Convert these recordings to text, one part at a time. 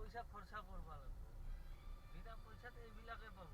পইচা খৰচা কৰিব লাগিব, বিনা পইচাত এইবিলাকে পাব।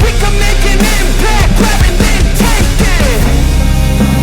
We can make an impact, grab and then take it.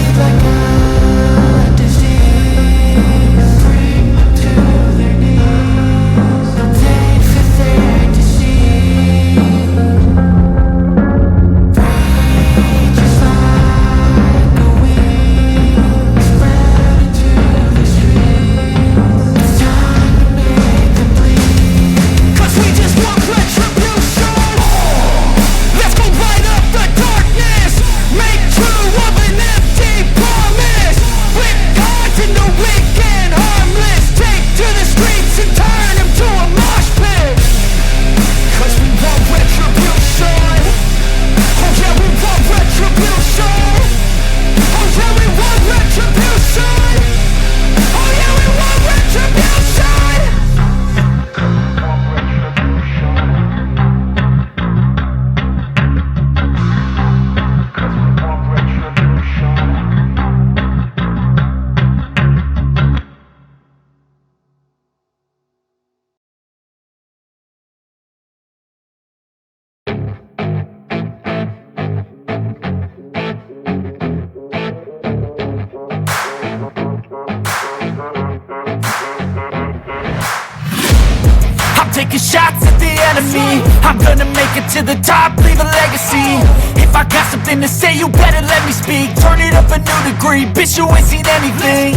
taking shots at the enemy. I'm gonna make it to the top, leave a legacy. If I got something to say, you better let me speak. Turn it up a new degree, bitch, you ain't seen anything.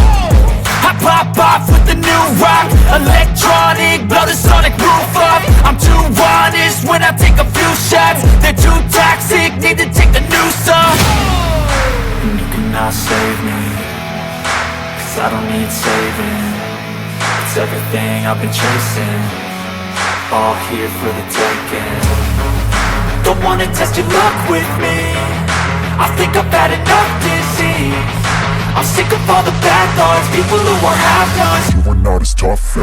I pop off with the new rock, electronic, blow the sonic roof up. I'm too honest when I take a few shots. They're too toxic, need to take the noose off. And you cannot save me, cause I don't need saving. It's everything I've been chasing, all here for the taking. Don't wanna test your luck with me, I think I've had enough disease. I'm sick of all the bad thoughts, people who are half-nots. You are not as tough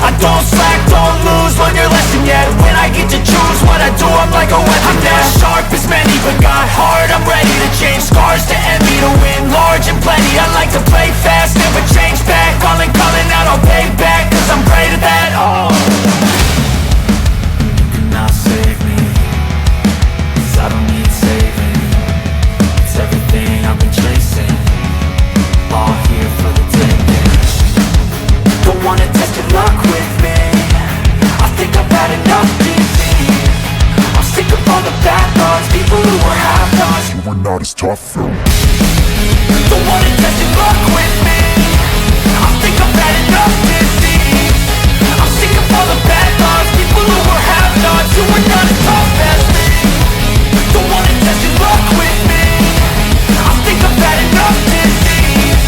I don't slack, don't lose, learn your lesson yet. When I get to choose what I do, I'm like a weapon. I'm not sharp as many, but got heart, I'm ready to change. Scars to envy, to win large and plenty. I like to play fast, never change back. Calling out, I'll pay back, cause I'm great at that. Oh, you cannot save me, cause I don't need saving. It's everything I've been chasing, all here for the taking. Don't wanna test your luck with me, I think I've had enough disease. I'm sick of all the bad thoughts, people who are half-nots. You are not as tough though. Don't wanna test your luck with me, I think I've had enough disease. I'm sick of all the bad thoughts, people who are half-nots. You are not as tough as me. Don't wanna test your luck with me, I think I've had enough disease.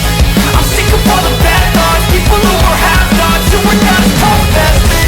I'm sick of all the bad thoughts, people who are half-nots. You are not as tough as me.